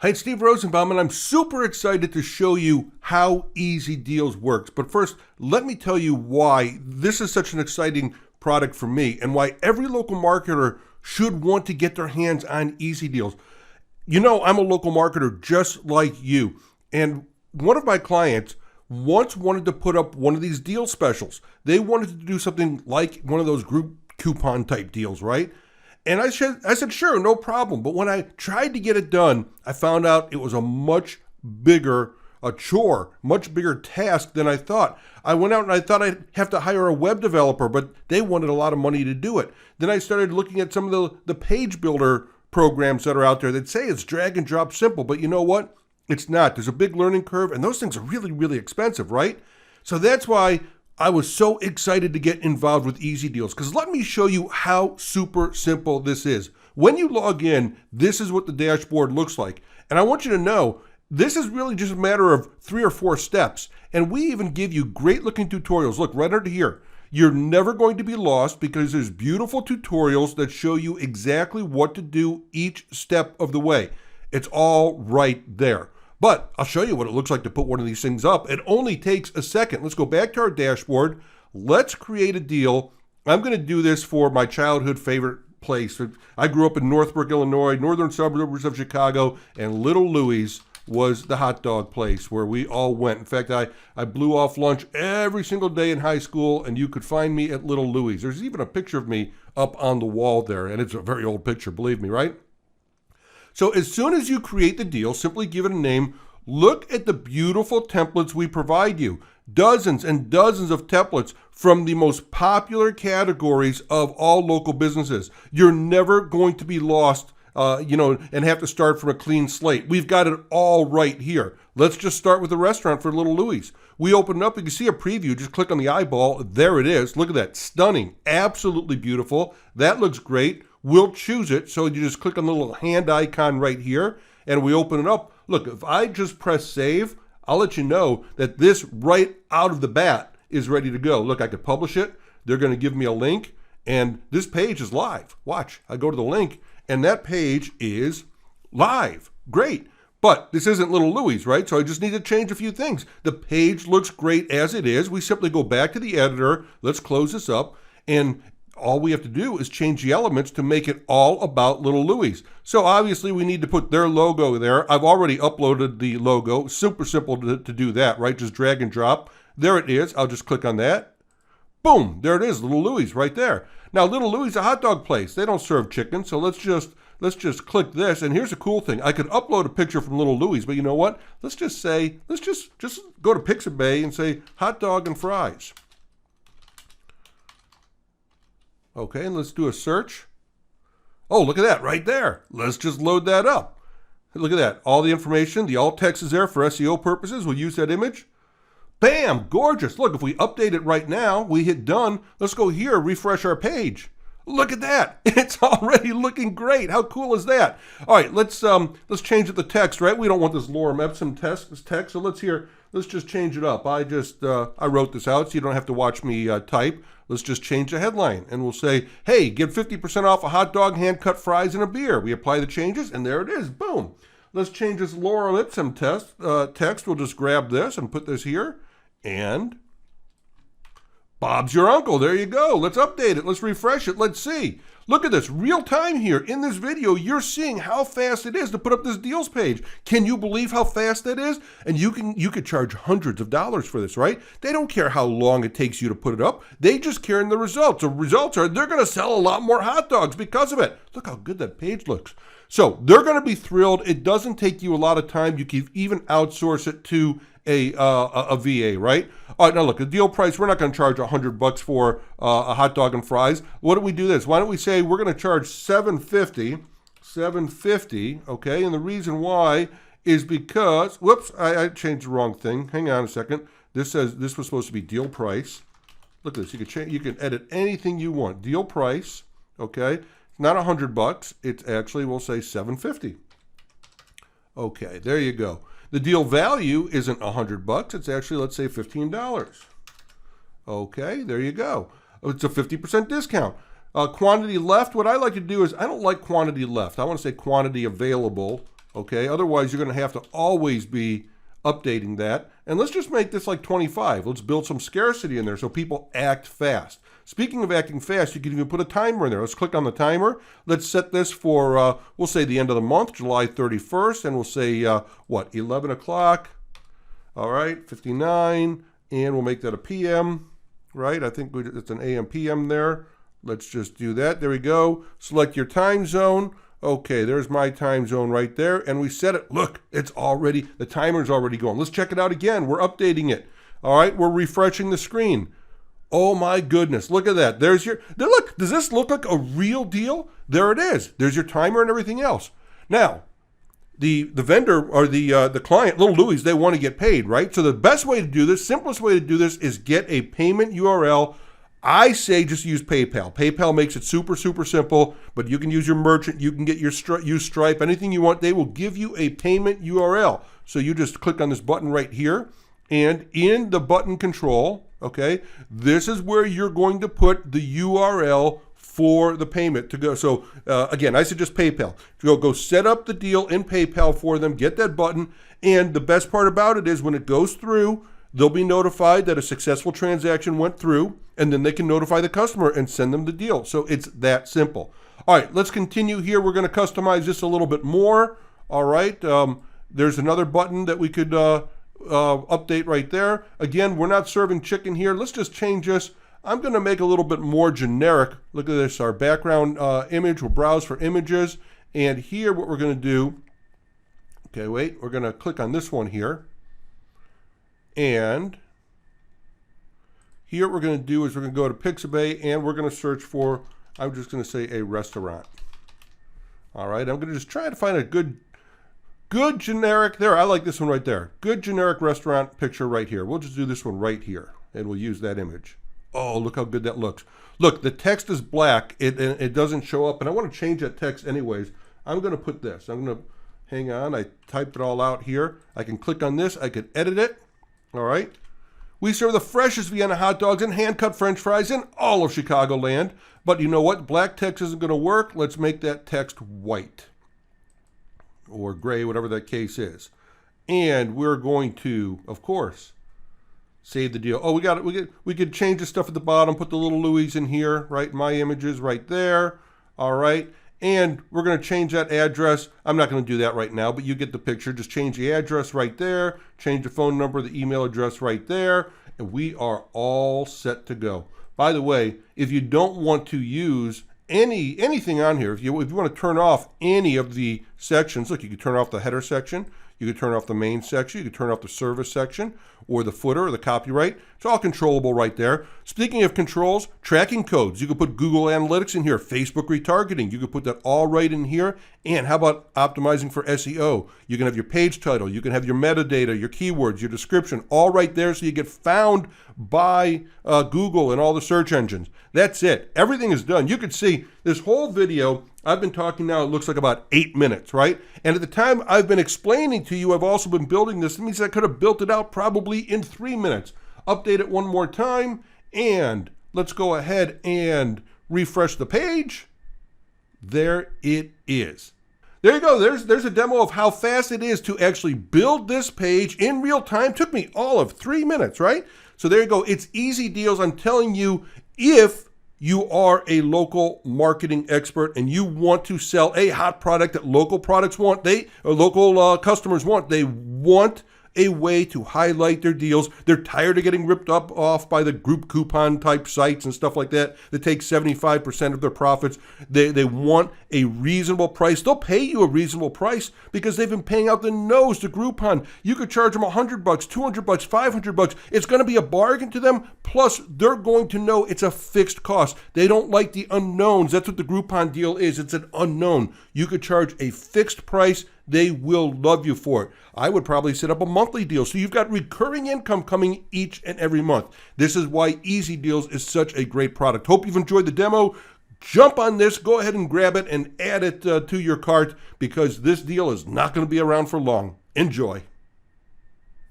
Hi, it's Steve Rosenbaum, and I'm super excited to show you how Easy Deals works. But first, let me tell you why this is such an exciting product for me and why every local marketer should want to get their hands on Easy Deals. You know, I'm a local marketer just like you, and one of my clients once wanted to put up one of these deal specials. They wanted to do something like one of those group coupon type deals, right? And I said, sure, no problem. But when I tried to get it done, I found out it was a much bigger chore, much bigger task than I thought. I went out and I thought I'd have to hire a web developer, but they wanted a lot of money to do it. Then I started looking at some of the page builder programs that are out there that say it's drag and drop simple, but you know what? It's not. There's a big learning curve, and those things are really, really expensive, right? So that's why I was so excited to get involved with Easy Deals, because let me show you how super simple this is. When you log in, this is what the dashboard looks like. And I want you to know, this is really just a matter of 3 or 4 steps. And we even give you great looking tutorials. Look, right under here. You're never going to be lost because there's beautiful tutorials that show you exactly what to do each step of the way. It's all right there. But I'll show you what it looks like to put one of these things up. It only takes a second. Let's go back to our dashboard. Let's create a deal. I'm going to do this for my childhood favorite place. I grew up in Northbrook, Illinois, northern suburbs of Chicago, and Little Louie's was the hot dog place where we all went. In fact, I blew off lunch every single day in high school, and you could find me at Little Louie's. There's even a picture of me up on the wall there, and it's a very old picture, believe me, right? So as soon as you create the deal, simply give it a name. Look at the beautiful templates we provide you. Dozens and dozens of templates from the most popular categories of all local businesses. You're never going to be lost, and have to start from a clean slate. We've got it all right here. Let's just start with the restaurant for Little Louie's. We open it up. You can see a preview. Just click on the eyeball. There it is. Look at that. Stunning. Absolutely beautiful. That looks great. We'll choose it. So you just click on the little hand icon right here, and we open it up. Look, if I just press save, I'll let you know that this right out of the bat is ready to go. Look, I could publish it. They're going to give me a link, and this page is live. Watch. I go to the link, and that page is live. Great. But this isn't Little Louie's, right? So I just need to change a few things. The page looks great as it is. We simply go back to the editor. Let's close this up, and all we have to do is change the elements to make it all about Little Louie's. So obviously we need to put their logo there. I've already uploaded the logo. Super simple to do that, right? Just drag and drop. There it is. I'll just click on that. Boom, there it is, Little Louie's right there. Now Little Louie's a hot dog place. They don't serve chicken, so let's just click this. And here's a cool thing. I could upload a picture from Little Louie's, but you know what? Let's just go to Pixabay and say hot dog and fries. Okay, and let's do a search. Oh, look at that right there. Let's just load that up. Look at that. All the information, the alt text is there for SEO purposes. We'll use that image. Bam, gorgeous. Look, if we update it right now, we hit done. Let's go here, refresh our page. Look at that. It's already looking great. How cool is that? All right, let's change the text, right? We don't want this Lorem Ipsum text, so let's just change it up. I wrote this out so you don't have to watch me type. Let's just change the headline, and we'll say, hey, get 50% off a hot dog, hand-cut fries, and a beer. We apply the changes, and there it is. Boom. Let's change this Lorem Ipsum text. We'll just grab this and put this here, and Bob's your uncle. There you go. Let's update it. Let's refresh it. Let's see. Look at this. Real time here. In this video, you're seeing how fast it is to put up this deals page. Can you believe how fast that is? And you could charge hundreds of dollars for this, right? They don't care how long it takes you to put it up. They just care in the results. The results are they're going to sell a lot more hot dogs because of it. Look how good that page looks. So they're going to be thrilled. It doesn't take you a lot of time. You can even outsource it to a VA, right? All right, now look, the deal price, we're not going to charge $100 for a hot dog and fries. Why don't we do this? Why don't we say we're going to charge $7.50, okay? And the reason why is because, whoops, I changed the wrong thing. Hang on a second. This says this was supposed to be deal price. Look at this. You can edit anything you want. Deal price, okay? Not $100. It's actually, we'll say $7.50. Okay, there you go. The deal value isn't $100. It's actually, let's say, $15. Okay, there you go. It's a 50% discount. Quantity left, what I like to do is, I don't like quantity left. I want to say quantity available. okay? Otherwise, you're going to have to always be updating that. And let's just make this like 25. Let's build some scarcity in there so people act fast. Speaking of acting fast, you can even put a timer in there. Let's click on the timer. Let's set this for, we'll say the end of the month, July 31st, and we'll say, 11 o'clock. All right, 59, and we'll make that a PM, right? I think it's an AM, PM there. Let's just do that. There we go. Select your time zone. Okay, there's my time zone right there, and we set it. Look, the timer's already going. Let's check it out again. We're updating it. All right, we're refreshing the screen. Oh my goodness, look at that. Look, does this look like a real deal? There it is. There's your timer and everything else. Now, the vendor or the client, little Louie's, they want to get paid, right? So the best way to do this, simplest way to do this is get a payment URL. I say just use PayPal. PayPal makes it super, super simple, but you can use your merchant, you can get use Stripe, anything you want. They will give you a payment URL. So you just click on this button right here, and in the button control, okay, this is where you're going to put the URL for the payment to go. So again, I suggest PayPal. Go set up the deal in PayPal for them, get that button, and the best part about it is when it goes through, they'll be notified that a successful transaction went through, and then they can notify the customer and send them the deal. So it's that simple. All right, let's continue here. We're going to customize this a little bit more. All right, there's another button that we could update right there. Again, we're not serving chicken here. Let's just change this. I'm going to make a little bit more generic. Look at this, our background image. We'll browse for images. And here what we're going to do, okay, wait, we're going to click on this one here. And here what we're going to do is we're going to go to Pixabay and we're going to search for, I'm just going to say a restaurant. All right, I'm going to just try to find a good generic, there, I like this one right there. Good generic restaurant picture right here. We'll just do this one right here and we'll use that image. Oh, look how good that looks. Look, the text is black. It doesn't show up, and I want to change that text anyways. I'm going to put this. I'm going to, hang on, I typed it all out here. I can click on this. I could edit it. All right. We serve the freshest Vienna hot dogs and hand-cut French fries in all of Chicagoland. But you know what? Black text isn't going to work. Let's make that text white or gray, whatever that case is. And we're going to, of course, save the deal. Oh, we could change the stuff at the bottom, put the little Louis in here, right? My images right there. All right. And we're going to change that address. I'm not going to do that right now, but you get the picture. Just change the address right there, change the phone number, the email address right there, and we are all set to go. By the way, if you don't want to use anything on here, if you want to turn off any of the sections, look, you can turn off the header section, you can turn off the main section, you can turn off the service section, or the footer, or the copyright. It's all controllable right there. Speaking of controls, tracking codes. You can put Google Analytics in here, Facebook retargeting. You can put that all right in here. And how about optimizing for SEO? You can have your page title. You can have your metadata, your keywords, your description, all right there so you get found by Google and all the search engines. That's it. Everything is done. You can see this whole video, I've been talking now, it looks like about 8 minutes, right? And at the time I've been explaining to you, I've also been building this. It means I could have built it out probably in 3 minutes. Update it one more time, and let's go ahead and refresh the page. There it is. There you go. There's a demo of how fast it is to actually build this page in real time. Took me all of 3 minutes, right? So there you go. It's easy deals. I'm telling you, if you are a local marketing expert and you want to sell a hot product that local products want, local customers want, they want a way to highlight their deals. They're tired of getting ripped off by the group coupon type sites and stuff like that take 75% of their profits. They want a reasonable price. They'll pay you a reasonable price because they've been paying out the nose to Groupon. You could charge them $100, $200, $500. It's going to be a bargain to them. Plus, they're going to know it's a fixed cost. They don't like the unknowns. That's what the Groupon deal is. It's an unknown. You could charge a fixed price. They will love you for it. I would probably set up a monthly deal so you've got recurring income coming each and every month. This is why Easy Deals is such a great product. Hope you've enjoyed the demo. Jump on this, go ahead and grab it and add it to your cart because this deal is not going to be around for long. Enjoy.